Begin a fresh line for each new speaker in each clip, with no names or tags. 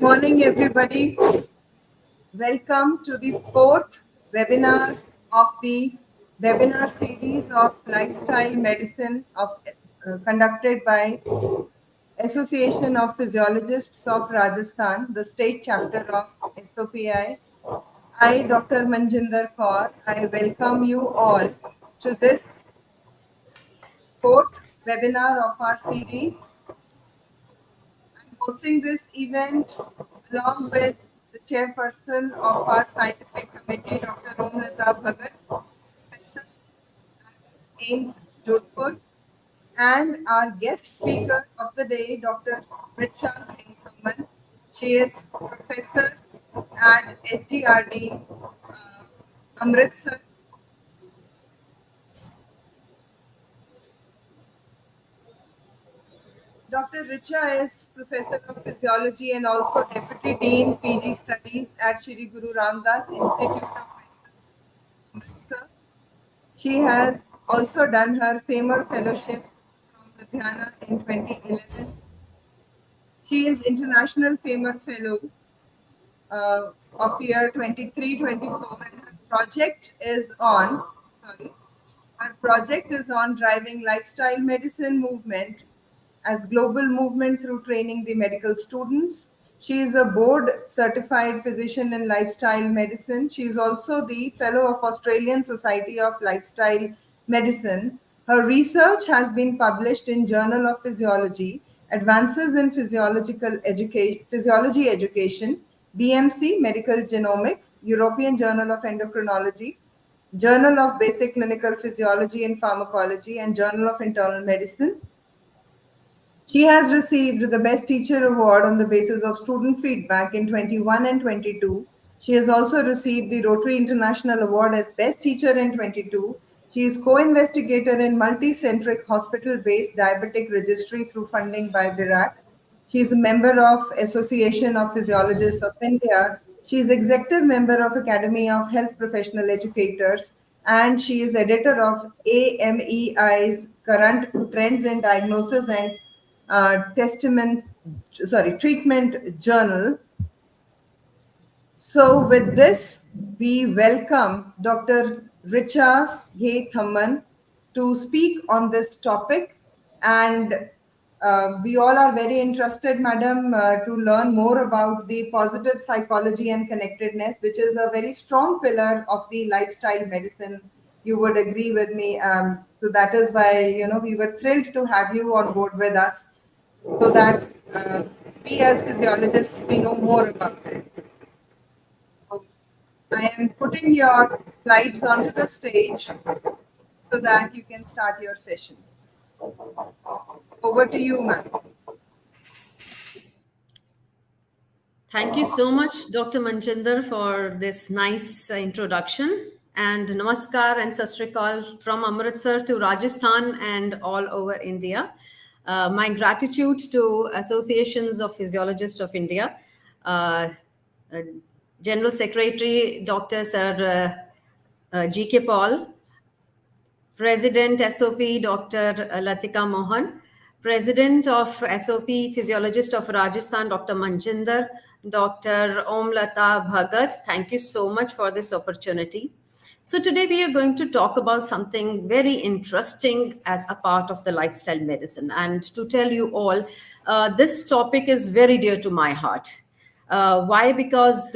Morning, everybody. Welcome to the fourth webinar of the webinar series of lifestyle medicine conducted by Association of Physiologists of Rajasthan, the state chapter of SOPI. I, Dr. Manjinder Kaur, I welcome you all to this fourth webinar of our series. I'm hosting this event along with the chairperson of our scientific committee, Dr. Omlata Bhagat, professor at AIMS Jodhpur, and our guest speaker of the day, Dr. Richa Thaman. She is professor at SGRD, Amritsar. Dr. Richa is Professor of Physiology and also Deputy Dean PG Studies at Shri Guru Ramdas Institute of Medicine, Amritsar. She has also done her FAMER Fellowship from Ludhiana in 2011. She is International FAMER Fellow of year 23-24, and her project is on driving lifestyle medicine movement as global movement through training the medical students. She is a board certified physician in lifestyle medicine. She is also the fellow of Australian Society of Lifestyle Medicine. Her research has been published in Journal of Physiology, Advances in Physiology Education, BMC Medical Genomics, European Journal of Endocrinology, Journal of Basic Clinical Physiology and Pharmacology, and Journal of Internal Medicine. She has received the Best Teacher Award on the basis of student feedback in 21 and 22. She has also received the Rotary International Award as Best Teacher in 22. She is co-investigator in multi-centric hospital-based diabetic registry through funding by BIRAC. She is a member of Association of Physiologists of India. She is executive member of Academy of Health Professional Educators, and she is editor of AMEI's Current Trends in Diagnosis and treatment journal. So with this, we welcome Dr. Richa Ghay Thaman to speak on this topic, and we all are very interested, madam, to learn more about the positive psychology and connectedness, which is a very strong pillar of the lifestyle medicine. You would agree with me. So that is why, we were thrilled to have you on board with us, so that we as physiologists, we know more about it. So I am putting your slides onto the stage so that you can start your session. Over to you, ma'am.
Thank you so much, Dr. Manjinder, for this nice introduction. And namaskar and sasrikal from Amritsar to Rajasthan and all over India. My gratitude to Associations of Physiologists of India, General Secretary Dr. Sir G.K. Paul, President SOP Dr. Latika Mohan, President of SOP Physiologist of Rajasthan Dr. Manjinder, Dr. Omlata Bhagat. Thank you so much for this opportunity. So today we are going to talk about something very interesting as a part of the lifestyle medicine. And to tell you all, this topic is very dear to my heart. Why? Because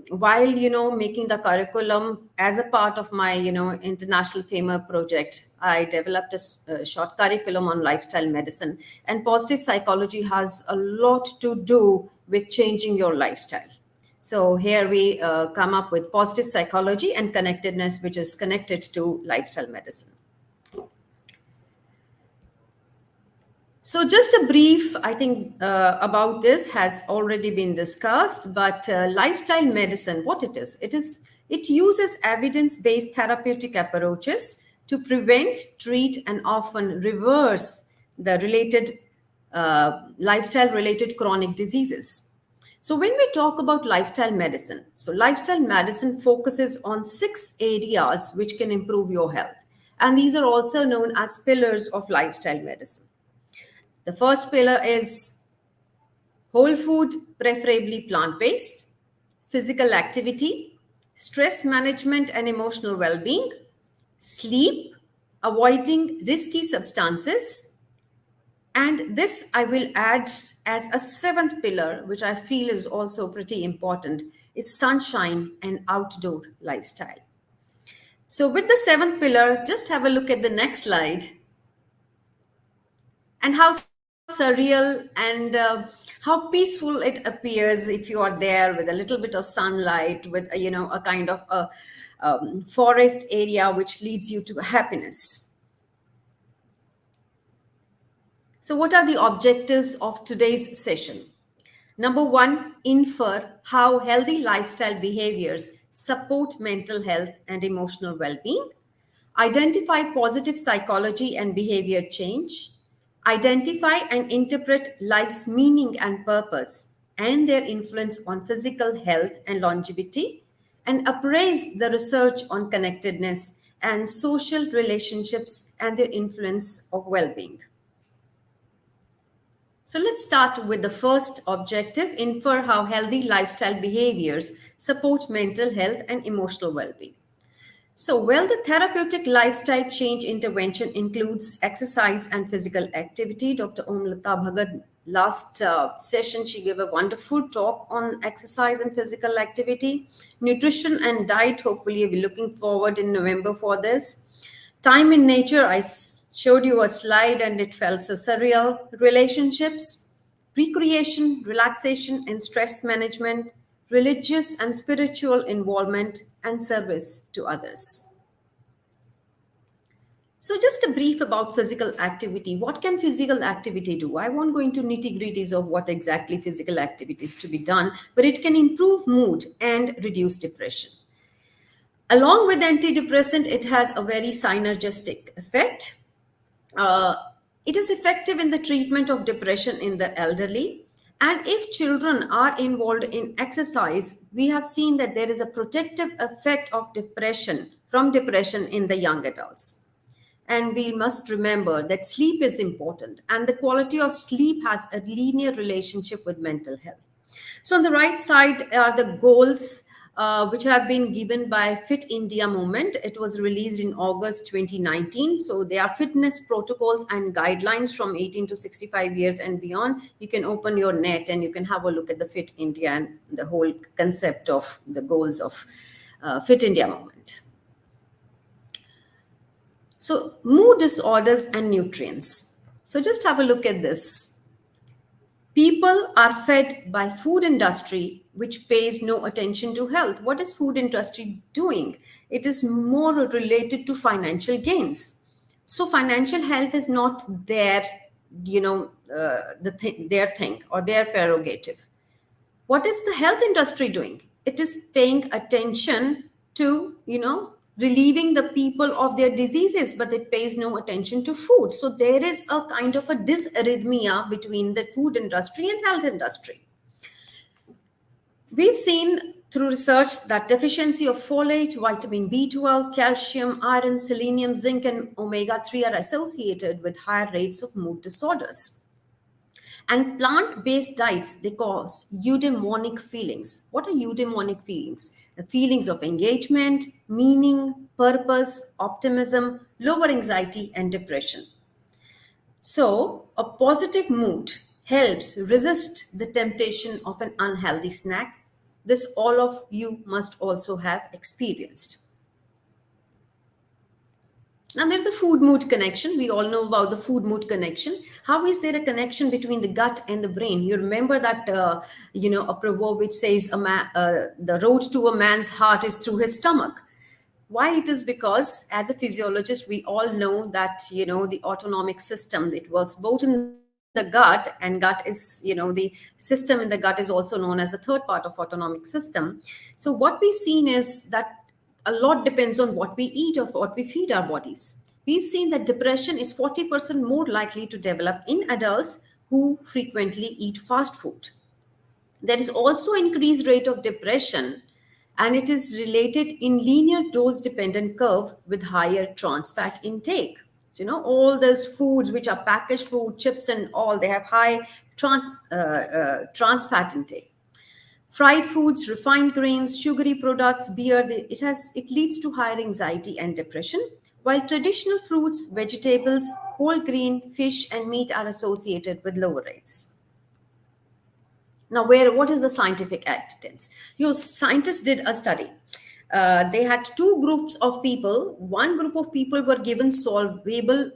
while making the curriculum as a part of my international FAMER project, I developed a short curriculum on lifestyle medicine, and positive psychology has a lot to do with changing your lifestyle. So here we come up with positive psychology and connectedness, which is connected to lifestyle medicine. So just a brief, I think, about this has already been discussed, but lifestyle medicine, what it is, it uses evidence-based therapeutic approaches to prevent, treat, and often reverse the related lifestyle-related chronic diseases. So when we talk about lifestyle medicine, so lifestyle medicine focuses on 6 areas which can improve your health. And these are also known as pillars of lifestyle medicine. The first pillar is whole food, preferably plant-based, physical activity, stress management and emotional well-being, sleep, avoiding risky substances, and this I will add as a seventh pillar, which I feel is also pretty important, is sunshine and outdoor lifestyle. So with the seventh pillar, just have a look at the next slide and how surreal and how peaceful it appears if you are there with a little bit of sunlight, with a kind of a forest area which leads you to happiness. So what are the objectives of today's session? Number one, infer how healthy lifestyle behaviors support mental health and emotional well-being. Identify positive psychology and behavior change. Identify and interpret life's meaning and purpose and their influence on physical health and longevity. And appraise the research on connectedness and social relationships and their influence of well-being. So let's start with the first objective, infer how healthy lifestyle behaviors support mental health and emotional well-being. So, well, the therapeutic lifestyle change intervention includes exercise and physical activity. Dr. Omlata Bhagat, last session, she gave a wonderful talk on exercise and physical activity. Nutrition and diet, hopefully, we're looking forward in November for this. Time in nature, I showed you a slide and it felt so surreal. Relationships, recreation, relaxation, and stress management, religious and spiritual involvement, and service to others. So just a brief about physical activity. What can physical activity do? I won't go into nitty-gritties of what exactly physical activity is to be done, but it can improve mood and reduce depression. Along with antidepressant, it has a very synergistic effect. It is effective in the treatment of depression in the elderly. And if children are involved in exercise, we have seen that there is a protective effect of depression from depression in the young adults. And we must remember that sleep is important, and the quality of sleep has a linear relationship with mental health. So on the right side are the goals which have been given by Fit India movement. It was released in August 2019. So they are fitness protocols and guidelines from 18 to 65 years and beyond. You can open your net and you can have a look at the Fit India and the whole concept of the goals of Fit India movement. So mood disorders and nutrients. So just have a look at this. People are fed by food industry which pays no attention to health. What is food industry doing? It is more related to financial gains. So financial health is not their, their thing or their prerogative. What is the health industry doing? It is paying attention to, relieving the people of their diseases, but it pays no attention to food. So there is a kind of a dysarrhythmia between the food industry and health industry. We've seen through research that deficiency of folate, vitamin B12, calcium, iron, selenium, zinc, and omega-3 are associated with higher rates of mood disorders. And plant-based diets, they cause eudaimonic feelings. What are eudaimonic feelings? The feelings of engagement, meaning, purpose, optimism, lower anxiety, and depression. So, a positive mood helps resist the temptation of an unhealthy snack. This all of you must also have experienced. Now, there's a food mood connection. We all know about the food mood connection. How is there a connection between the gut and the brain? You remember that, a proverb which says the road to a man's heart is through his stomach. Why? It is because as a physiologist, we all know that, the autonomic system that works both in the gut, and gut is, the system in the gut is also known as the third part of autonomic system. So what we've seen is that a lot depends on what we eat or what we feed our bodies. We've seen that depression is 40% more likely to develop in adults who frequently eat fast food. There is also increased rate of depression, and it is related in linear dose dependent curve with higher trans fat intake. All those foods which are packaged food, chips and all, they have high trans fat intake. Fried foods, refined grains, sugary products, beer, it leads to higher anxiety and depression, while traditional fruits, vegetables, whole grain, fish, and meat are associated with lower rates. Now, what is the scientific evidence? Scientists did a study. They had two groups of people. One group of people were given solvable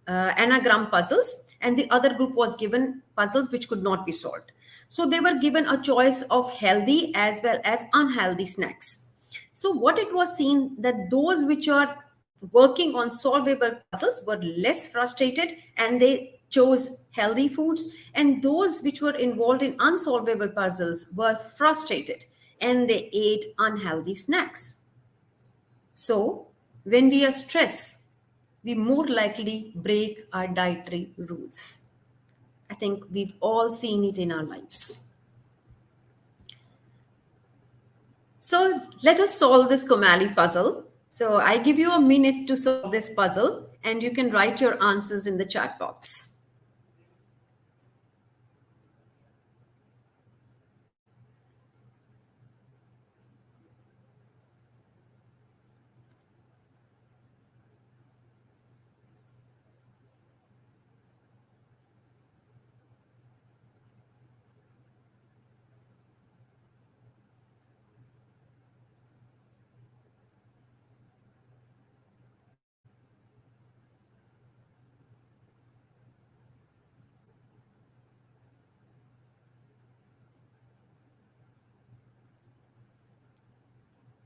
anagram puzzles, and the other group was given puzzles which could not be solved. So they were given a choice of healthy as well as unhealthy snacks. So what it was seen that those which are working on solvable puzzles were less frustrated and they chose healthy foods, and those which were involved in unsolvable puzzles were frustrated and they ate unhealthy snacks. So when we are stressed, we more likely break our dietary rules. I think we've all seen it in our lives. So let us solve this Komali puzzle. So I give you a minute to solve this puzzle and you can write your answers in the chat box.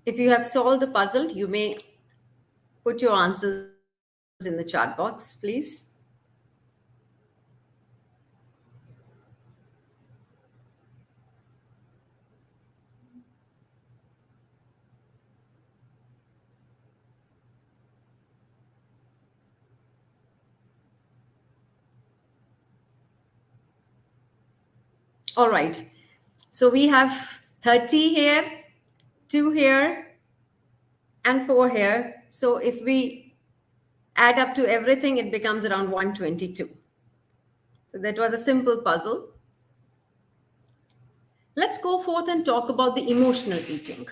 If you have solved the puzzle, you may put your answers in the chat box, please. All right. So we have 30 here, 2 here, and 4 here. So if we add up to everything, it becomes around 122. So that was a simple puzzle. Let's go forth and talk about the emotional eating.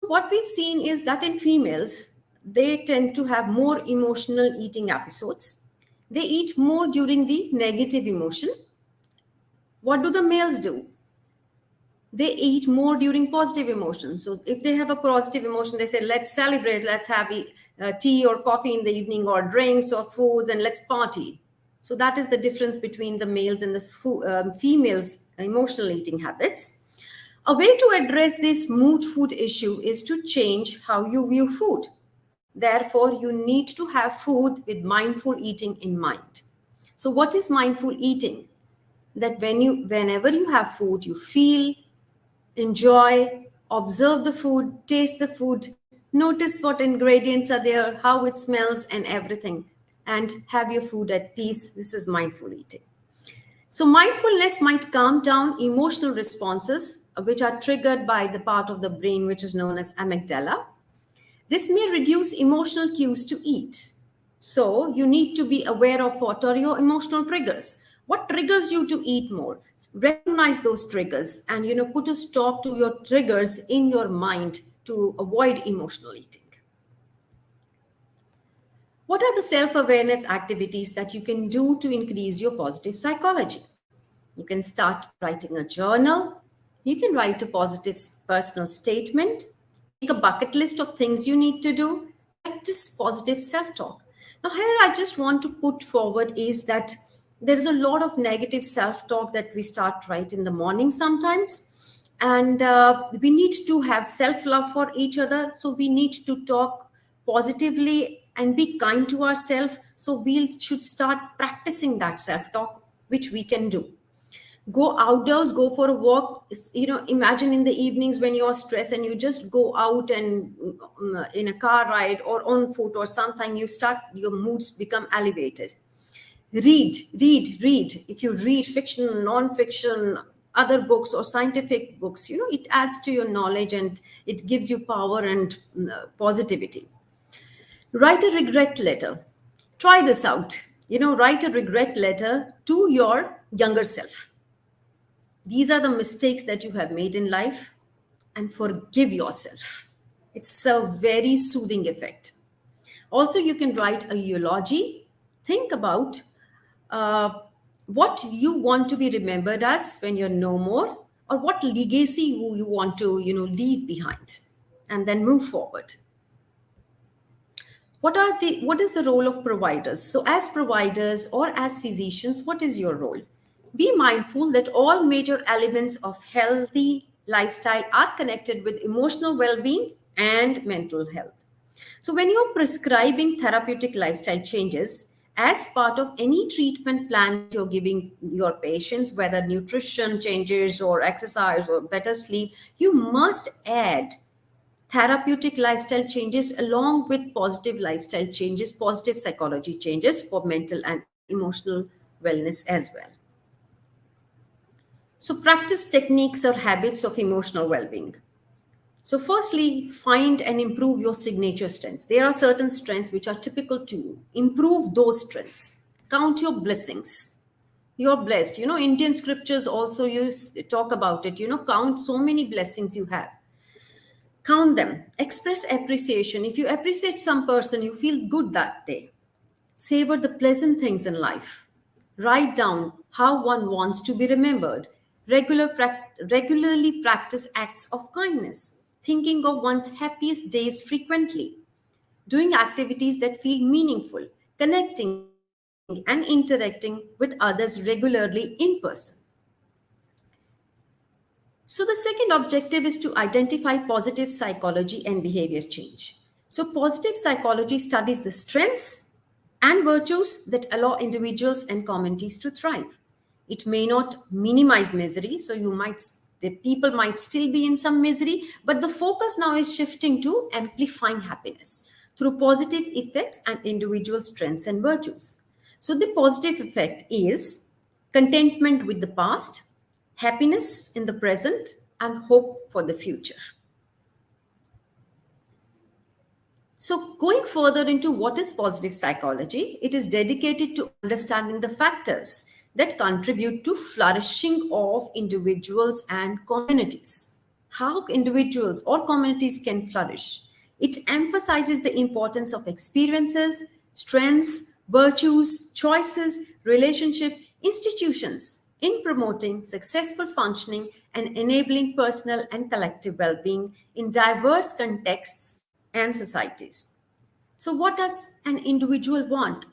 So what we've seen is that in females, they tend to have more emotional eating episodes. They eat more during the negative emotion. What do the males do? They eat more during positive emotions. So if they have a positive emotion, they say, let's celebrate, let's have tea or coffee in the evening or drinks or foods and let's party. So that is the difference between the males and the females' emotional eating habits. A way to address this mood food issue is to change how you view food. Therefore, you need to have food with mindful eating in mind. So what is mindful eating? That whenever you have food, you feel, enjoy, observe the food, taste the food, notice what ingredients are there, how it smells and everything, and have your food at peace. This is mindful eating. So mindfulness might calm down emotional responses which are triggered by the part of the brain which is known as amygdala. This may reduce emotional cues to eat. So you need to be aware of what are your emotional triggers. What triggers you to eat more? Recognize those triggers and put a stop to your triggers in your mind to avoid emotional eating. What are the self-awareness activities that you can do to increase your positive psychology? You can start writing a journal. You can write a positive personal statement. Make a bucket list of things you need to do. Practice positive self-talk. Now, here I just want to put forward is that there is a lot of negative self-talk that we start right in the morning sometimes. And we need to have self-love for each other. So we need to talk positively and be kind to ourselves. So we should start practicing that self-talk, which we can do. Go outdoors, go for a walk. Imagine in the evenings when you're stressed and you just go out and in a car ride or on foot or something, your moods become elevated. Read. If you read fiction, non-fiction, other books or scientific books, it adds to your knowledge and it gives you power and positivity. Write a regret letter. Try this out. Write a regret letter to your younger self. These are the mistakes that you have made in life, and forgive yourself. It's a very soothing effect. Also, you can write a eulogy. Think about uh, what you want to be remembered as when you're no more, or what legacy you want to leave behind, and then move forward. What is the role of providers? So as providers or as physicians, what is your role? Be mindful that all major elements of healthy lifestyle are connected with emotional well-being and mental health. So when you're prescribing therapeutic lifestyle changes as part of any treatment plan that you're giving your patients, whether nutrition changes or exercise or better sleep, you must add therapeutic lifestyle changes along with positive lifestyle changes, positive psychology changes for mental and emotional wellness as well. So, practice techniques or habits of emotional well being. So, firstly, find and improve your signature strengths. There are certain strengths which are typical to you. Improve those strengths. Count your blessings. You're blessed. Indian scriptures also talk about it. Count so many blessings you have. Count them. Express appreciation. If you appreciate some person, you feel good that day. Savor the pleasant things in life. Write down how one wants to be remembered. Regularly practice acts of kindness. Thinking of one's happiest days frequently. Doing activities that feel meaningful. Connecting and interacting with others regularly in person. So, the second objective is to identify positive psychology and behavior change. So, positive psychology studies the strengths and virtues that allow individuals and communities to thrive. It may not minimize misery, so the people might still be in some misery, but the focus now is shifting to amplifying happiness through positive effects and individual strengths and virtues. So, the positive effect is contentment with the past, happiness in the present, and hope for the future. So, going further into what is positive psychology, it is dedicated to understanding the factors that contribute to flourishing of individuals and communities. How individuals or communities can flourish. It emphasizes the importance of experiences, strengths, virtues, choices, relationship, institutions in promoting successful functioning and enabling personal and collective well-being in diverse contexts and societies. So, what does an individual want?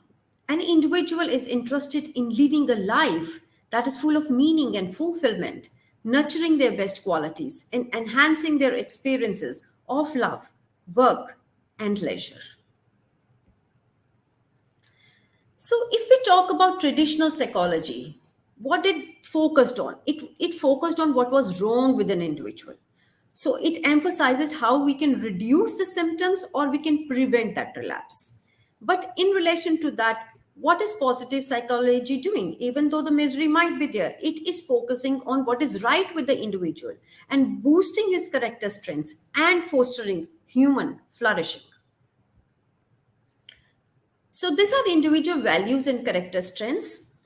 An individual is interested in living a life that is full of meaning and fulfillment, nurturing their best qualities, and enhancing their experiences of love, work, and leisure. So, if we talk about traditional psychology, what it focused on? It focused on what was wrong with an individual. So, it emphasizes how we can reduce the symptoms or we can prevent that relapse. But in relation to that, what is positive psychology doing? Even though the misery might be there, it is focusing on what is right with the individual and boosting his character strengths and fostering human flourishing. So these are individual values and character strengths.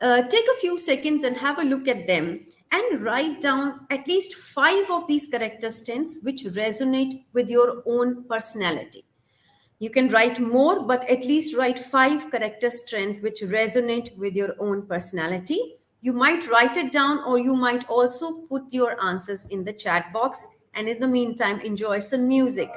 Take a few seconds and have a look at them and write down at least 5 of these character strengths which resonate with your own personality. You can write more, but at least write 5 character strengths which resonate with your own personality. You might write it down, or you might also put your answers in the chat box. And in the meantime, enjoy some music.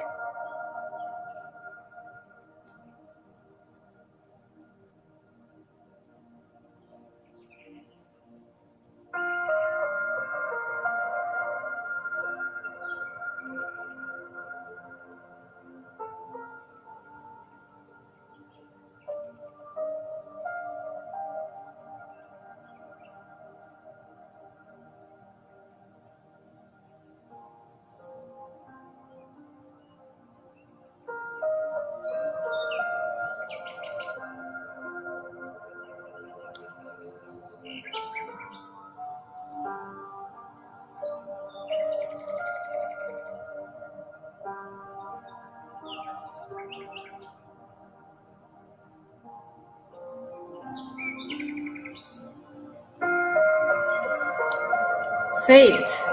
faith,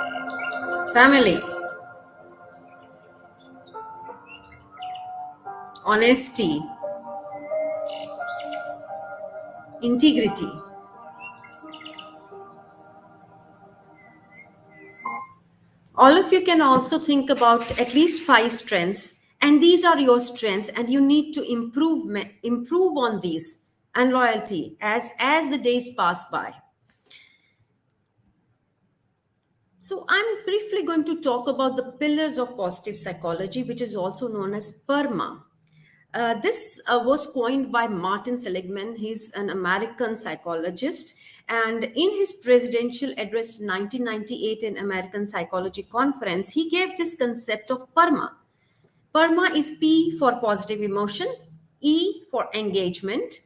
family, honesty, integrity. All of you can also think about at least 5 strengths, and these are your strengths, and you need to improve on these and loyalty as the days pass by. So I'm briefly going to talk about the pillars of positive psychology, which is also known as PERMA. This was coined by Martin Seligman. He's an American psychologist. And in his presidential address in 1998 in American Psychology Conference, he gave this concept of PERMA. PERMA is P for positive emotion, E for engagement,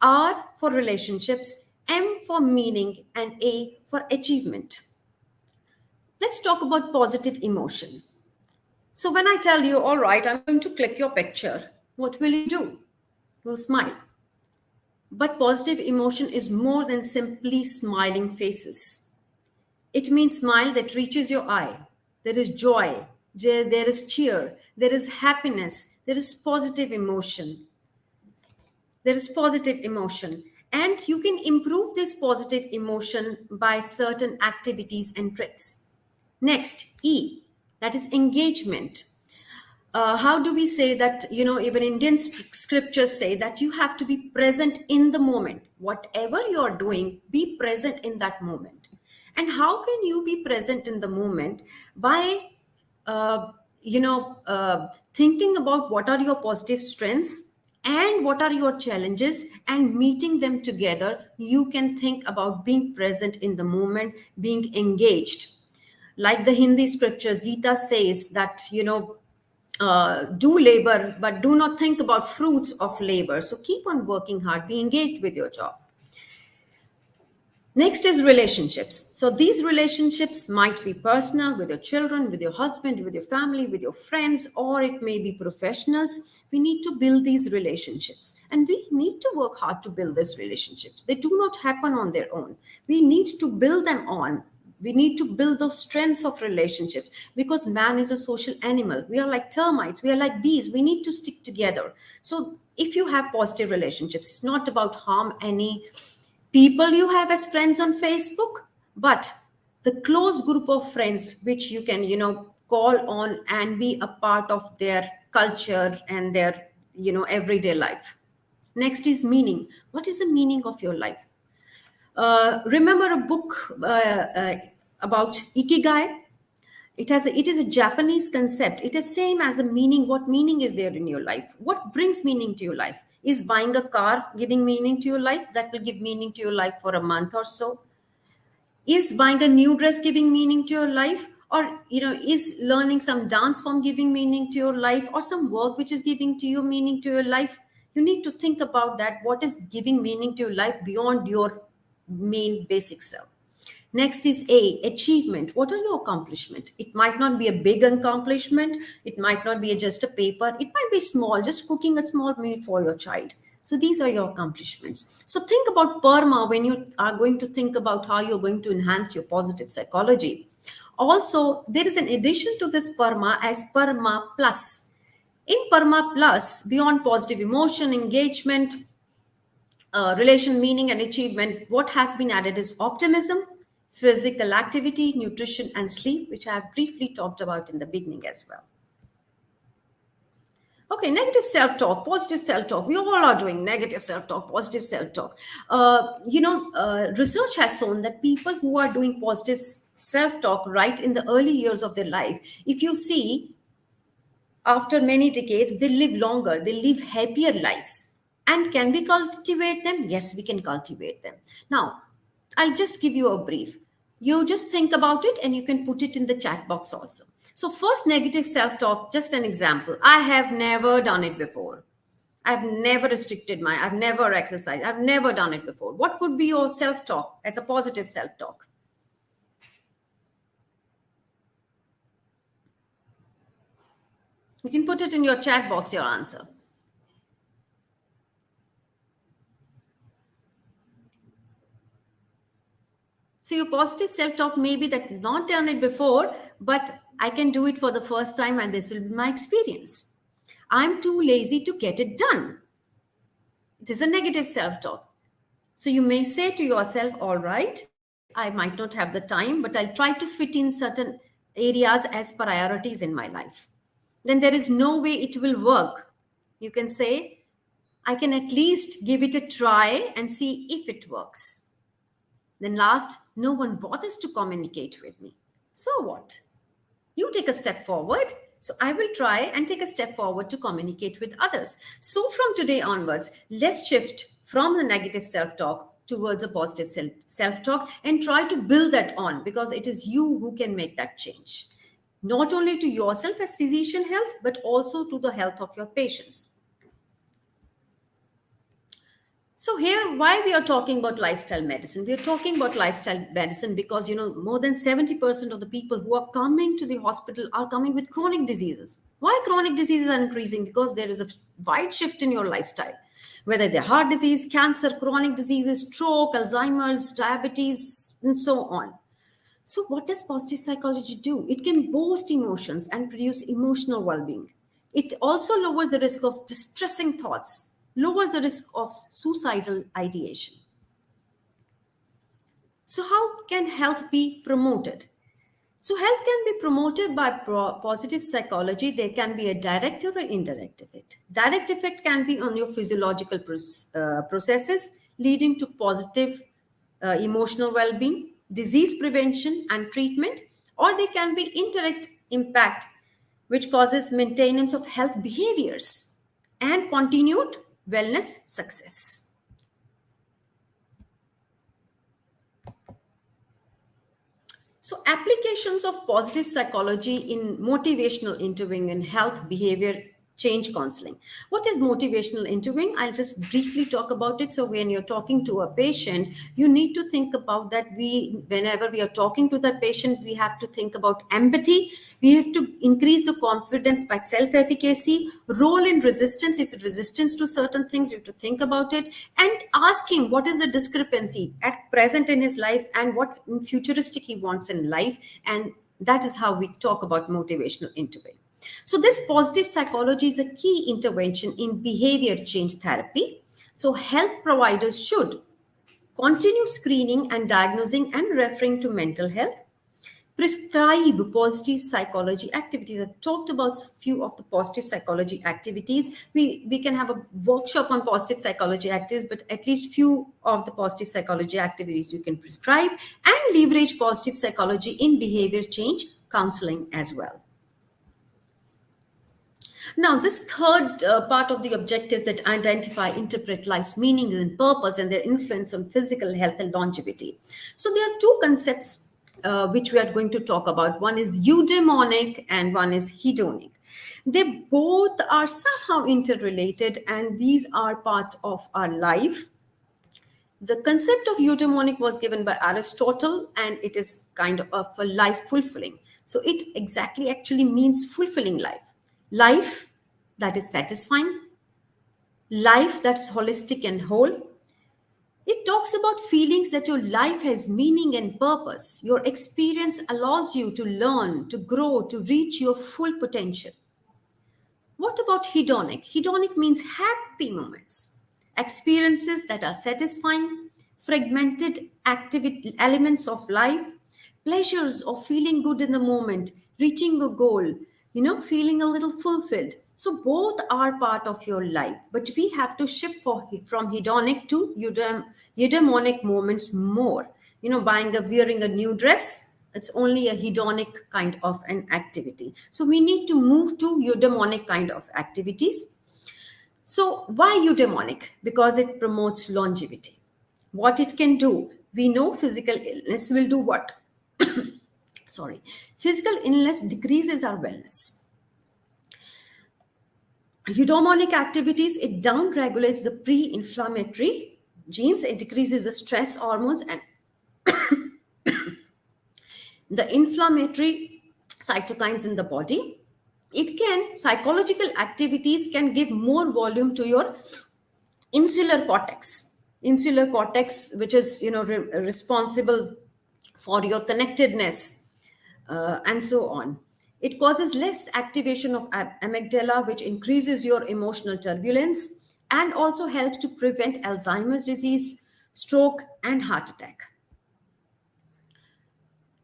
R for relationships, M for meaning, and A for achievement. Let's talk about positive emotion. So when I tell you, all right, I'm going to click your picture, what will you do? You'll smile. But positive emotion is more than simply smiling faces. It means smile that reaches your eye. There is joy, there is cheer, there is happiness, there is positive emotion. There is positive emotion. And you can improve this positive emotion by certain activities and tricks. Next, E, that is engagement. How do we say that, even Indian scriptures say that you have to be present in the moment. Whatever you're doing, be present in that moment. And how can you be present in the moment? By thinking about what are your positive strengths and what are your challenges, and meeting them together. You can think about being present in the moment, being engaged. Like the Hindi scriptures, Gita says that, do labor, but do not think about fruits of labor. So keep on working hard, be engaged with your job. Next is relationships. So these relationships might be personal, with your children, with your husband, with your family, with your friends, or it may be professionals. We need to build these relationships, and we need to work hard to build these relationships. They do not happen on their own. We need to build them on. We need to build those strengths of relationships, because man is a social animal. We are like termites, we are like bees. We need to stick together. So if you have positive relationships, it's not about harm any people you have as friends on Facebook, but the close group of friends which you can, call on and be a part of their culture and their, everyday life. Next is meaning. What is the meaning of your life? Remember a book about Ikigai? It is a Japanese concept. It is same as the meaning. What meaning is there in your life? What brings meaning to your life? Is buying a car giving meaning to your life? That will give meaning to your life for a month or so. Is buying a new dress giving meaning to your life? Or, is learning some dance form giving meaning to your life, or some work which is giving to you meaning to your life? You need to think about that. What is giving meaning to your life beyond your main basic self? Next is A, achievement. What are your accomplishment? It might not be a big accomplishment. It might not be just a paper. It might be small, just cooking a small meal for your child. So these are your accomplishments. So think about PERMA when you are going to think about how you're going to enhance your positive psychology. Also, there is an addition to this PERMA as PERMA Plus. In PERMA Plus, beyond positive emotion, engagement, relation, meaning, and achievement, what has been added is optimism, physical activity, nutrition, and sleep, which I have briefly talked about in the beginning as well. Okay, negative self-talk, positive self-talk. We all are doing negative self-talk, positive self-talk. Research has shown that people who are doing positive self-talk right in the early years of their life, if you see, after many decades, they live longer, they live happier lives. And can we cultivate them? Yes, we can cultivate them. Now, I'll just give you a brief. You just think about it and you can put it in the chat box also. So, first, negative self talk, just an example. I have never done it before. I've never I've never exercised, I've never done it before. What would be your self talk as a positive self talk? You can put it in your chat box, your answer. So your positive self-talk may be that not done it before, but I can do it for the first time and this will be my experience. I'm too lazy to get it done. It is a negative self-talk. So you may say to yourself, all right, I might not have the time, but I'll try to fit in certain areas as priorities in my life. Then there is no way it will work. You can say, I can at least give it a try and see if it works. Then last, no one bothers to communicate with me. So what? You take a step forward. So I will try and take a step forward to communicate with others. So from today onwards, let's shift from the negative self-talk towards a positive self-talk and try to build that on, because it is you who can make that change. Not only to yourself as physician health, but also to the health of your patients. So here, why we are talking about lifestyle medicine? We are talking about lifestyle medicine because, more than 70% of the people who are coming to the hospital are coming with chronic diseases. Why chronic diseases are increasing? Because there is a wide shift in your lifestyle. Whether they're heart disease, cancer, chronic diseases, stroke, Alzheimer's, diabetes, and so on. So what does positive psychology do? It can boost emotions and produce emotional well-being. It also lowers the risk of distressing thoughts, lowers the risk of suicidal ideation. So how can health be promoted? So health can be promoted by positive psychology. There can be a direct or an indirect effect. Direct effect can be on your physiological processes, leading to positive emotional well-being, disease prevention and treatment, or they can be indirect impact, which causes maintenance of health behaviors and continued wellness success. So, applications of positive psychology in motivational interviewing in health behavior change counseling. What is motivational interviewing? I'll just briefly talk about it. So, when you're talking to a patient, you need to think about that. Whenever we are talking to that patient, we have to think about empathy. We have to increase the confidence by self-efficacy, role in resistance. If it's resistance to certain things, you have to think about it and ask him what is the discrepancy at present in his life and what futuristic he wants in life. And that is how we talk about motivational interviewing. So this positive psychology is a key intervention in behavior change therapy. So health providers should continue screening and diagnosing and referring to mental health, prescribe positive psychology activities. I've talked about a few of the positive psychology activities. We can have a workshop on positive psychology activities, but at least few of the positive psychology activities you can prescribe and leverage positive psychology in behavior change counseling as well. Now, this third part of the objectives that identify, interpret life's meaning and purpose and their influence on physical health and longevity. So there are two concepts which we are going to talk about. One is eudaimonic and one is hedonic. They both are somehow interrelated and these are parts of our life. The concept of eudaimonic was given by Aristotle and it is kind of a life fulfilling. So it exactly actually means fulfilling life. Life that is satisfying, life that's holistic and whole. It talks about feelings that your life has meaning and purpose. Your experience allows you to learn, to grow, to reach your full potential. What about hedonic? Hedonic means happy moments, experiences that are satisfying, fragmented activity elements of life, pleasures of feeling good in the moment, reaching a goal, feeling a little fulfilled. So both are part of your life, but we have to shift from hedonic to eudaimonic moments more. Wearing a new dress, it's only a hedonic kind of an activity. So we need to move to eudaimonic kind of activities. So why eudaimonic? Because it promotes longevity. What it can do, we know physical illness will do what? Physical illness decreases our wellness. Eudaimonic activities, it down-regulates the pre-inflammatory genes, it decreases the stress hormones and the inflammatory cytokines in the body. Psychological activities can give more volume to your insular cortex, which is responsible for your connectedness, and so on. It causes less activation of amygdala, which increases your emotional turbulence and also helps to prevent Alzheimer's disease, stroke, and heart attack.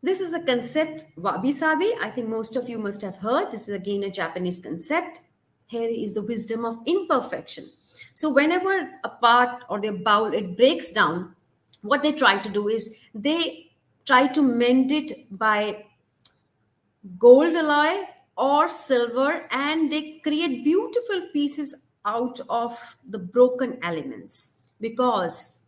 This is a concept, wabi sabi. I think most of you must have heard. This is again a Japanese concept. Here is the wisdom of imperfection. So, whenever a part or the bowl it breaks down, what they try to do is they try to mend it by gold alloy or silver, and they create beautiful pieces out of the broken elements, because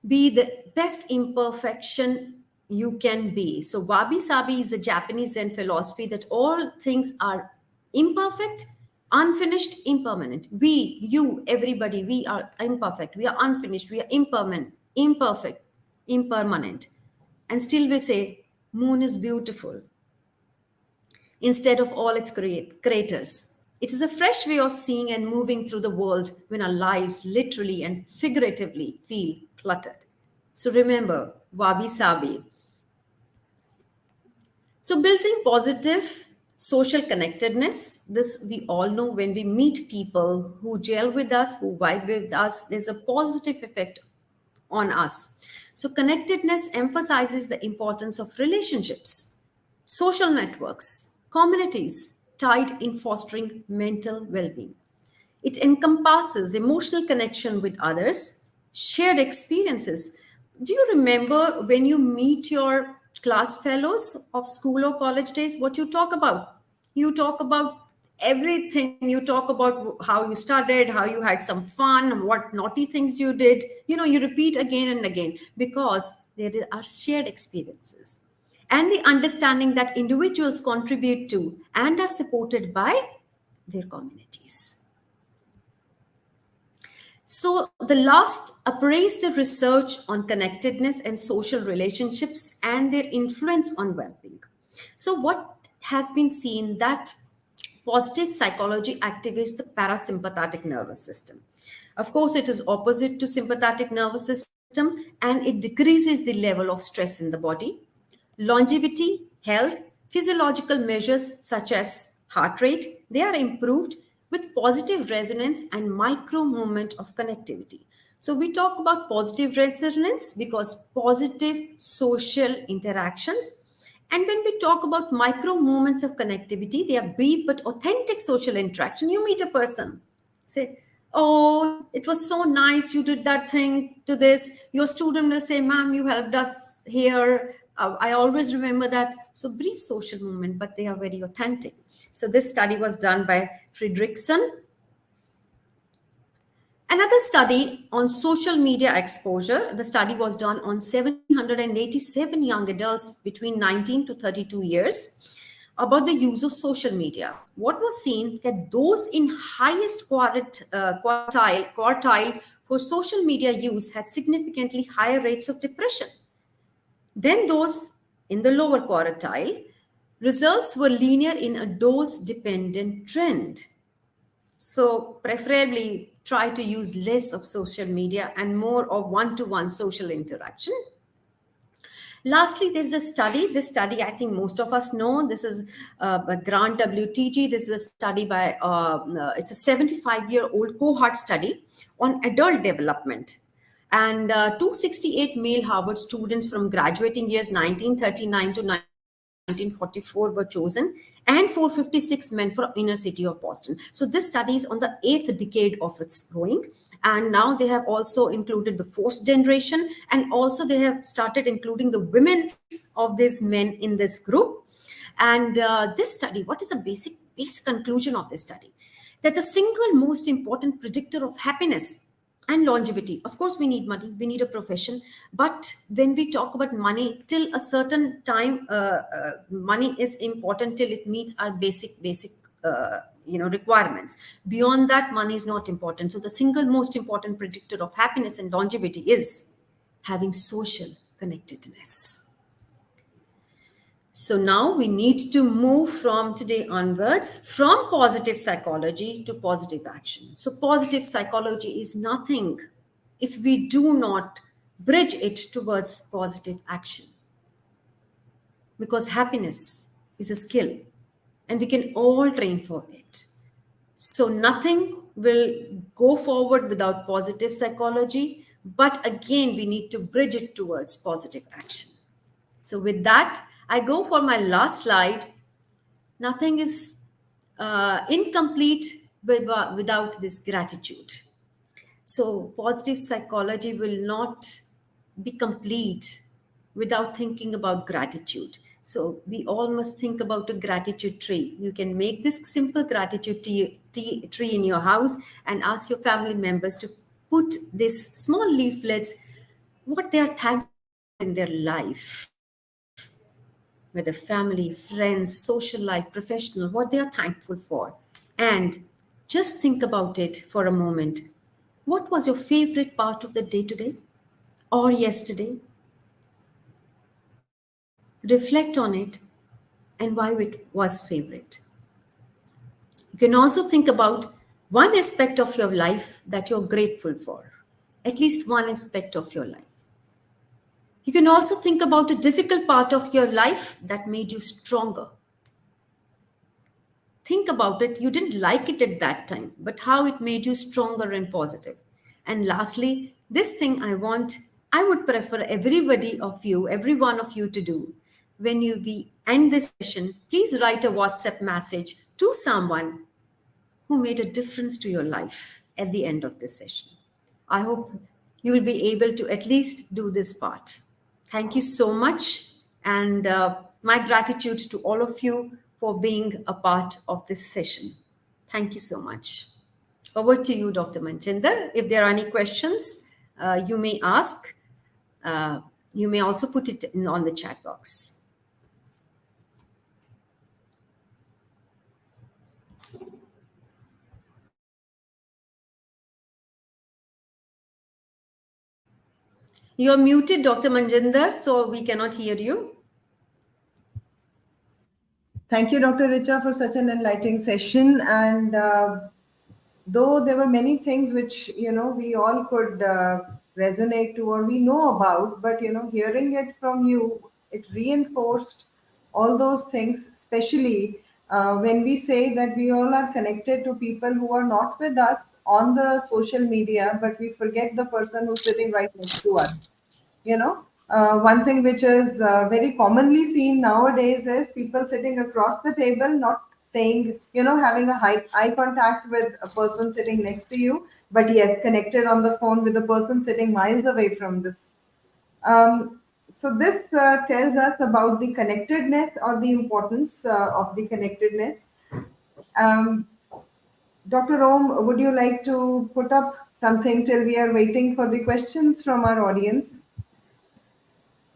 be the best imperfection you can be. So wabi sabi is a Japanese Zen philosophy that all things are imperfect, unfinished, impermanent. We, you, everybody, we are imperfect, we are unfinished, we are impermanent, imperfect, impermanent, and still we say moon is beautiful instead of all its craters. It is a fresh way of seeing and moving through the world when our lives literally and figuratively feel cluttered. So remember, wabi sabi. So building positive social connectedness, this we all know, when we meet people who gel with us, who vibe with us, there's a positive effect on us. So connectedness emphasizes the importance of relationships, social networks, communities tied in fostering mental well-being. It encompasses emotional connection with others, shared experiences. Do you remember when you meet your class fellows of school or college days, what you talk about? You talk about everything. You talk about how you studied, how you had some fun, what naughty things you did. You repeat again and again because there are shared experiences. And the understanding that individuals contribute to and are supported by their communities. So, the last appraise the research on connectedness and social relationships and their influence on well being. So, what has been seen that positive psychology activates the parasympathetic nervous system. Of course, it is opposite to sympathetic nervous system, and it decreases the level of stress in the body. Longevity, health, physiological measures such as heart rate, they are improved with positive resonance and micro movement of connectivity. So we talk about positive resonance because positive social interactions. And when we talk about micro moments of connectivity, they are brief but authentic social interaction. You meet a person, say, "Oh, it was so nice you did that thing to this." Your student will say, "Ma'am, you helped us here. I always remember that." So brief social moment, but they are very authentic. So this study was done by Fredrickson. Another study on social media exposure, the study was done on 787 young adults between 19 to 32 years about the use of social media. What was seen that those in highest quartile for social media use had significantly higher rates of depression than those in the lower quartile. Results were linear in a dose-dependent trend. So preferably try to use less of social media and more of one-to-one social interaction. Lastly, there's a study. This study, I think most of us know. This is by Grant WTG. This is a study by, it's a 75-year-old cohort study on adult development. And 268 male Harvard students from graduating years 1939 to 1944 were chosen, and 456 men for inner city of Boston. So this study is on the 8th decade of its going, and now they have also included the fourth generation, and also they have started including the women of these men in this group. And this study, what is the basic conclusion of this study? That the single most important predictor of happiness and longevity, of course we need money, we need a profession, but when we talk about money, till a certain time money is important till it meets our basic requirements. Beyond that, money is not important. So the single most important predictor of happiness and longevity is having social connectedness. So now we need to move from today onwards from positive psychology to positive action. So positive psychology is nothing if we do not bridge it towards positive action. because happiness is a skill and we can all train for it. So nothing will go forward without positive psychology, but again, we need to bridge it towards positive action. So with that, I go for my last slide. Nothing is incomplete without this gratitude. So, positive psychology will not be complete without thinking about gratitude. So, we all must think about a gratitude tree. You can make this simple gratitude tree in your house and ask your family members to put these small leaflets what they are thankful for in their life, whether family, friends, social life, professional, what they are thankful for. And just think about it for a moment. What was your favorite part of the day today or yesterday? Reflect on it and why it was favorite. You can also think about one aspect of your life that you're grateful for, at least one aspect of your life. You can also think about a difficult part of your life that made you stronger. Think about it. You didn't like it at that time, but how it made you stronger and positive. And lastly, this thing I would prefer every one of you to do. When we end this session, please write a WhatsApp message to someone who made a difference to your life at the end of this session. I hope you will be able to at least do this part. Thank you so much. And my gratitude to all of you for being a part of this session. Thank you so much. Over to you, Dr. Manchinder. If there are any questions, you may ask. Uh, you may also put it on the chat box. You're muted, Dr. Manjinder, so we cannot hear you.
Thank you, Dr. Richa, for such an enlightening session. And though there were many things which we all could resonate to or we know about, but hearing it from you, it reinforced all those things, especially when we say that we all are connected to people who are not with us on the social media, but we forget the person who's sitting right next to us. One thing which is very commonly seen nowadays is people sitting across the table, not saying, having a eye contact with a person sitting next to you, but yes, connected on the phone with a person sitting miles away from this. So this tells us about the connectedness or the importance of the connectedness. um, Dr. Om, would you like to put up something till we are waiting for the questions from our audience?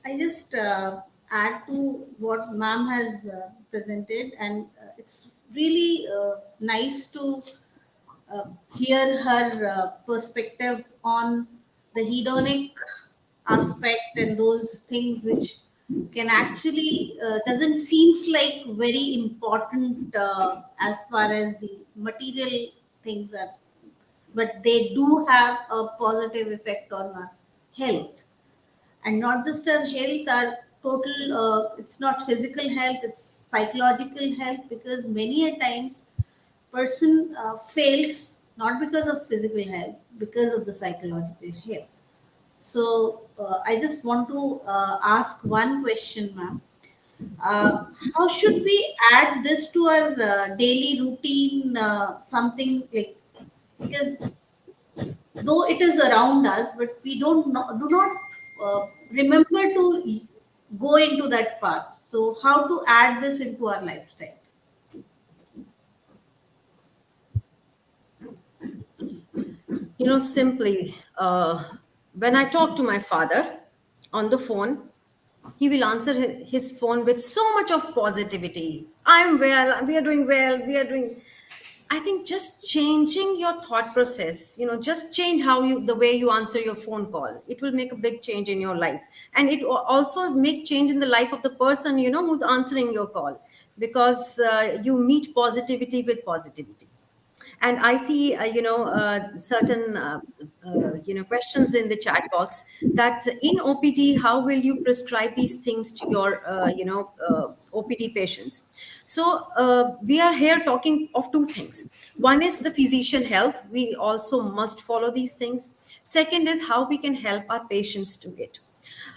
I just add to what ma'am has presented, and it's really nice to hear her perspective on the hedonic aspect and those things which can actually doesn't seems like very important as far as the material things are, but they do have a positive effect on our health, and not just our health, our total it's not physical health, it's psychological health, because many a times person fails not because of physical health, because of the psychological health. So I just want to ask one question, ma'am. How should we add this to our daily routine, something like, because though it is around us, but we do not remember to go into that path. So, how to add this into our lifestyle?
Simply, when I talk to my father on the phone, he will answer his phone with so much of positivity. I'm well, we are doing well, we are doing. I think just changing your thought process, just change the way you answer your phone call. It will make a big change in your life. And it will also make change in the life of the person, who's answering your call, because you meet positivity with positivity. And I see, certain, questions in the chat box that in OPD, how will you prescribe these things to your, OPD patients? So we are here talking of two things. One is the physician health. We also must follow these things. Second is how we can help our patients to it.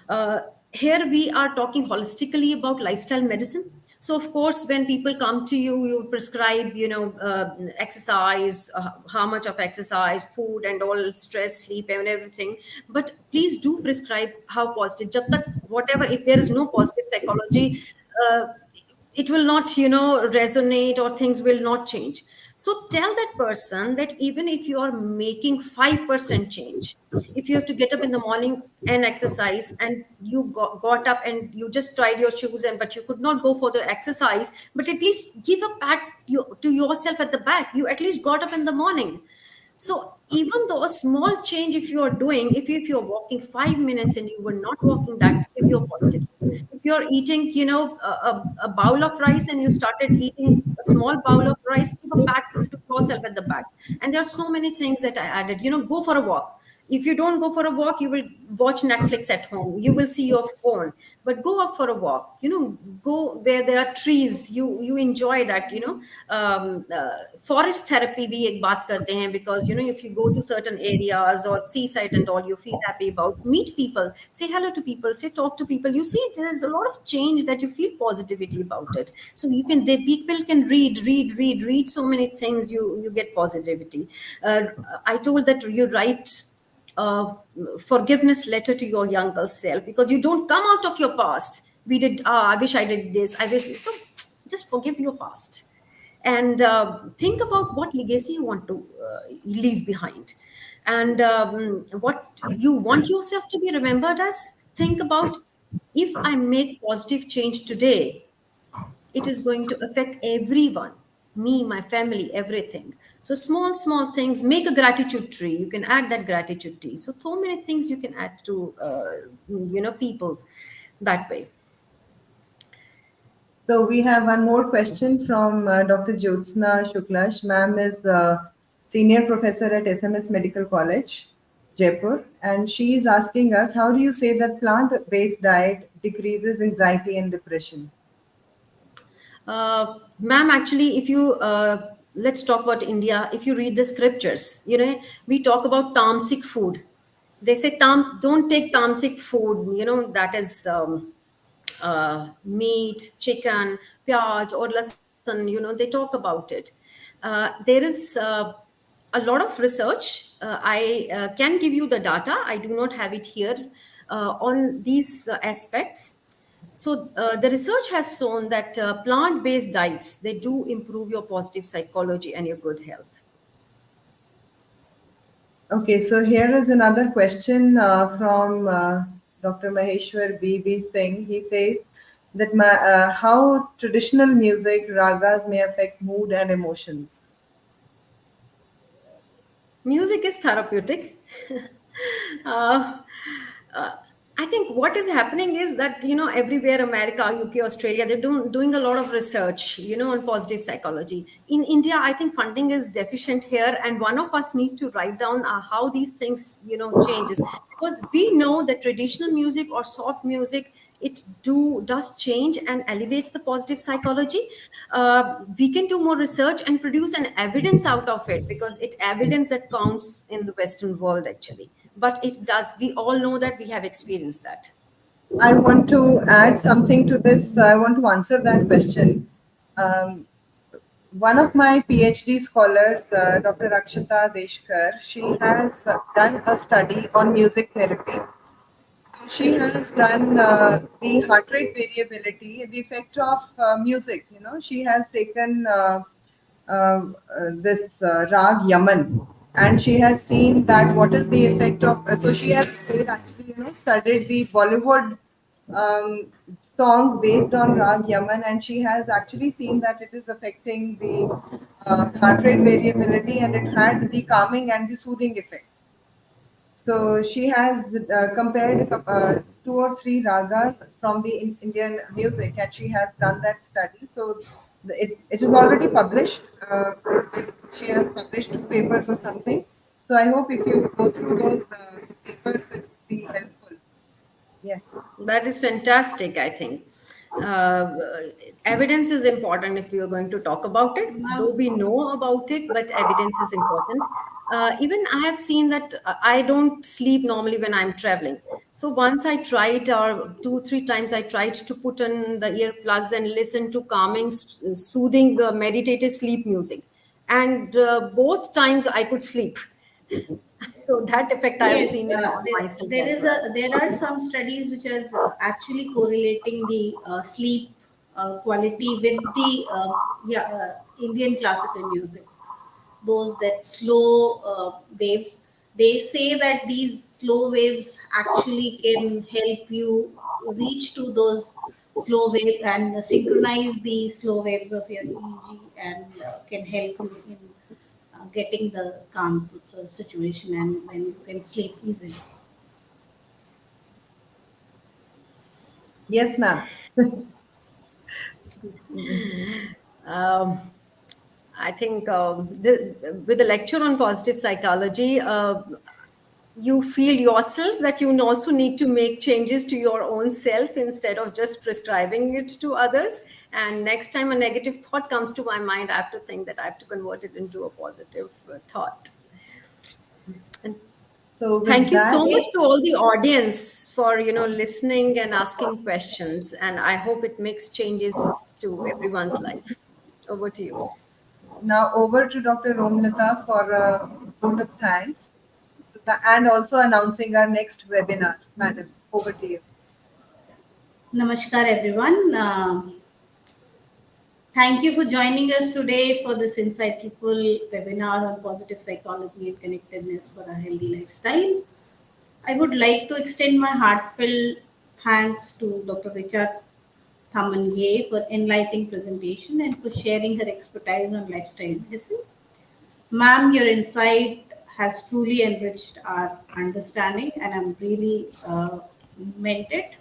Uh, Here we are talking holistically about lifestyle medicine. So of course, when people come to you, you prescribe, exercise, how much of exercise, food, and all, stress, sleep, and everything. But please do prescribe how positive. Jab tak, whatever, if there is no positive psychology, uh, it will not, resonate, or things will not change. So tell that person that even if you are making 5% change, if you have to get up in the morning and exercise, and you got up and you just tried your shoes, and but you could not go for the exercise, but at least give a pat to yourself at the back. You at least got up in the morning. So even though a small change, if you are doing, if you're walking 5 minutes and you were not walking that, give your positive. If you're eating, a bowl of rice and you started eating a small bowl of rice, give a pat to yourself at the back. And there are so many things that I added. Go for a walk. If you don't go for a walk, you will watch Netflix at home. You will see your phone. But go up for a walk. Go where there are trees. You enjoy that. Forest therapy भी एक बात करते हैं, because if you go to certain areas or seaside and all, you feel happy about, meet people, say hello to people, say talk to people. You see, there is a lot of change that you feel positivity about it. So people can read so many things. You get positivity. I told that you write uh, forgiveness letter to your younger self, because you don't come out of your past. We did, I wish I did this, I wish so. Just forgive your past, and think about what legacy you want to leave behind, and what you want yourself to be remembered as. Think about, if I make positive change today, it is going to affect everyone, me, my family, everything. So small things. Make a gratitude tree. You can add that gratitude tree. So many things you can add to people that way.
So we have one more question from Dr. Jyotsna Shuklash. Ma'am is senior professor at SMS Medical College, Jaipur, and she is asking us, how do you say that plant-based diet decreases anxiety and depression?
Ma'am, actually, if you let's talk about India. If you read the scriptures, we talk about tamasic food. They say don't take tamasic food. That is meat, chicken, pyaj, or lasan. They talk about it. There is a lot of research. I can give you the data. I do not have it here on these aspects. So the research has shown that plant-based diets, they do improve your positive psychology and your good health.
Okay, so here is another question from Dr. Maheshwar B.B. Singh. He says that how traditional music, ragas, may affect mood and emotions.
Music is therapeutic. uh, uh, I think what is happening is that, everywhere, America, UK, Australia, they're doing a lot of research, on positive psychology. In India, I think funding is deficient here, and one of us needs to write down how these things, changes, because we know that traditional music or soft music, it does change and elevates the positive psychology. We can do more research and produce an evidence out of it, because it evidence that counts in the Western world, actually. But it does, we all know that, we have experienced that.
I want to add something to this. I want to answer that question. Um, One of my PhD scholars, Dr. Akshata Deshkar, she has done a study on music therapy. She has done the heart rate variability, the effect of music. She has taken this rag Yaman, and she has seen that what is the effect of. So she has actually, studied the Bollywood um, songs based on rag Yaman, and she has actually seen that it is affecting the heart rate variability, and it had the calming and the soothing effects. So she has compared two or three ragas from the Indian music, and she has done that study. So It is already published. She has published 2 papers or something. So I hope if you go through those papers, it will be helpful. Yes.
That is fantastic, I think. Uh, Evidence is important if we are going to talk about it, though
Ma'am,
we know about it, but evidence is important. Even I have seen that I don't sleep normally when I'm traveling. So once I tried, or 2, 3 times I tried to put on the earplugs and listen to calming, soothing, meditative sleep music. And both times I could sleep. So that effect I have
yes,
seen on myself
there
as
is
well.
there are some studies which are actually correlating the sleep quality with the Indian classical music. Those that slow waves, they say that these slow waves actually can help you reach to those slow waves and synchronize the slow waves of your EEG, and can help you in getting the calm situation, and when you can sleep easily.
Yes, ma'am.
Um, I think with the lecture on positive psychology, you feel yourself that you also need to make changes to your own self instead of just prescribing it to others. And next time a negative thought comes to my mind, I have to think that I have to convert it into a positive thought. And
So with
thank you
that,
so much
Okay.
to all the audience for listening and asking questions. And I hope it makes changes to everyone's life. Over to you.
now over to Dr. Romlata for a vote of thanks and also announcing our next webinar. Madam, over to you.
Namaskar, everyone. Thank you for joining us today for this insightful webinar on positive psychology and connectedness for a healthy lifestyle. I would like to extend my heartfelt thanks to Dr. Richa Thaman Ghay for enlightening presentation and for sharing her expertise on lifestyle medicine. Ma'am, your insight has truly enriched our understanding, and I'm really meant it.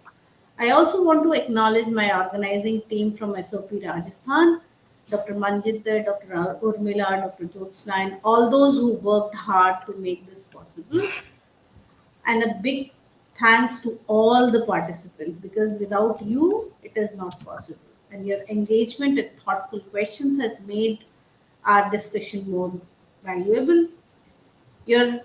I also want to acknowledge my organizing team from SOP Rajasthan, Dr. Manjinder, Dr. Urmila, Dr. Jyotsna, and all those who worked hard to make this possible. And a big thanks to all the participants, because without you, it is not possible. And your engagement and thoughtful questions have made our discussion more valuable. Your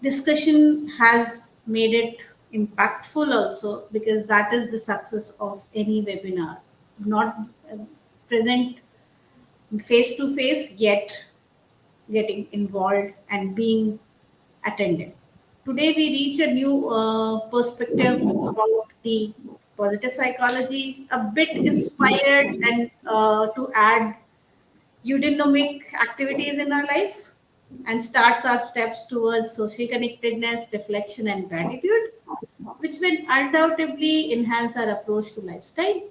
discussion has made it impactful also, because that is the success of any webinar. Not present face to face, yet getting involved and being attended. Today we reach a new perspective about the positive psychology, a bit inspired, and to add eudaimonic activities in our life, and starts our steps towards social connectedness, reflection, and gratitude, which will undoubtedly enhance our approach to lifestyle.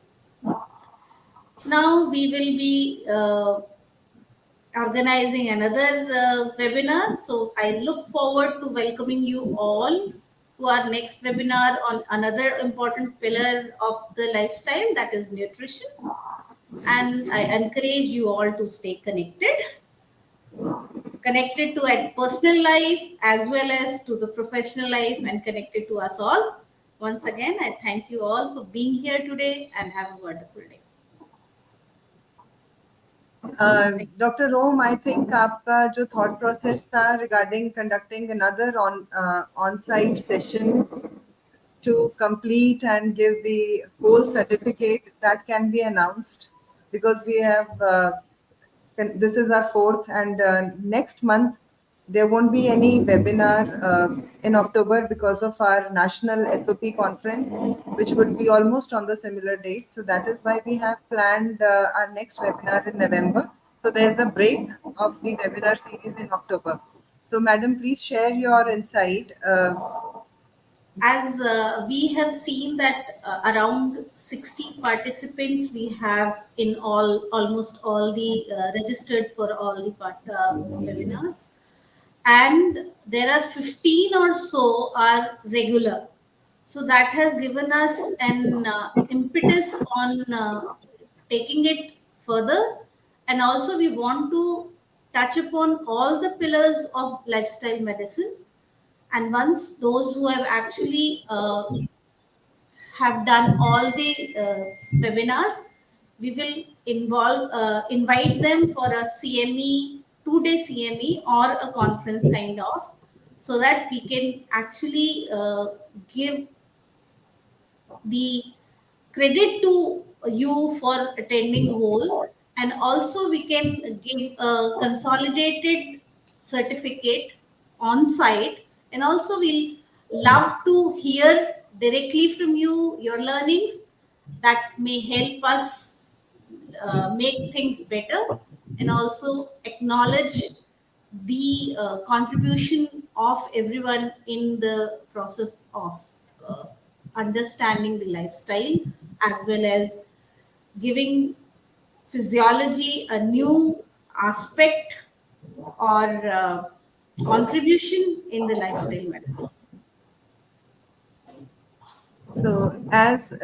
Now we will be organizing another webinar. So I look forward to welcoming you all to our next webinar on another important pillar of the lifestyle, that is nutrition. And I encourage you all to stay connected to a personal life as well as to the professional life, and connected to us all. Once again, I thank you all for being here today, and have a wonderful day.
Doctor Rom I think आपका जो thought process था regarding conducting another on site session to complete and give the whole certificate, that can be announced, because we have this is our fourth, and next month there won't be any webinar in October because of our national SOP conference, which would be almost on the similar date. So that is why we have planned our next webinar in November. So there's a break of the webinar series in October. So madam, please share your insight.
As we have seen that around 60 participants we have in almost all the registered for all the webinars, and there are 15 or so are regular. So that has given us an impetus on taking it further, and also we want to touch upon all the pillars of lifestyle medicine. And once those who have actually have done all the webinars, we will invite them for a CME, 2-day CME or a conference kind of, so that we can actually give the credit to you for attending whole, and also we can give a consolidated certificate on site, and also we'll love to hear directly from you your learnings that may help us make things better, and also acknowledge the contribution of everyone in the process of uh, understanding the lifestyle, as well as giving physiology a new aspect or contribution in the lifestyle medicine.
So, as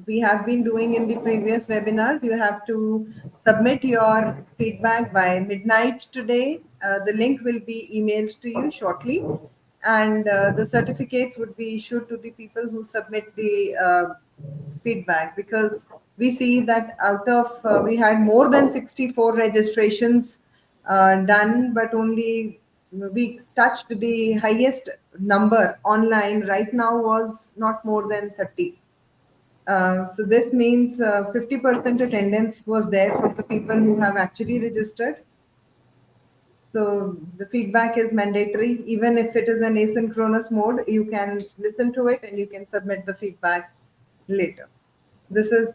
we have been doing in the previous webinars, you have to submit your feedback by midnight today. The link will be emailed to you shortly, and the certificates would be issued to the people who submit the feedback, because we see that out of we had more than 64 registrations done, but only we touched the highest number online right now was not more than 30. So this means 50% attendance was there for the people who have actually registered. So the feedback is mandatory. Even if it is an asynchronous mode, you can listen to it and you can submit the feedback later. This is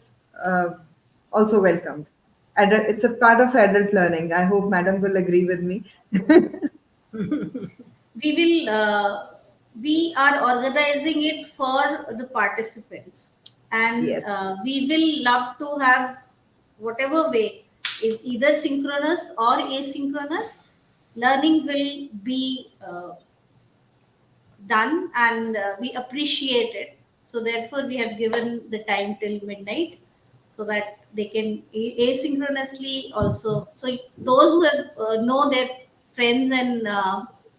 also welcomed. It's a part of adult learning. I hope Madam will agree with me.
We will we are organizing it for the participants, and
Yes.
we will love to have whatever way, either synchronous or asynchronous learning will be done, and we appreciate it. So therefore we have given the time till midnight, so that they can asynchronously also. So those who have know their friends and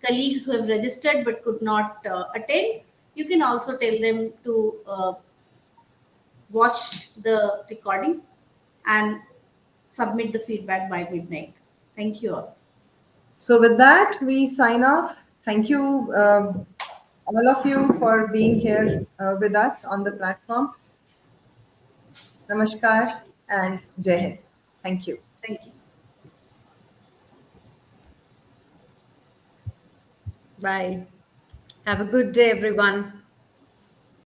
colleagues who have registered but could not attend, you can also tell them to watch the recording and submit the feedback by midnight. Thank you all.
So with that, we sign off. Thank you, all of you, for being here with us on the platform. Namaskar and Jai Hind. Thank you.
Thank you.
Bye. Have a good day, everyone.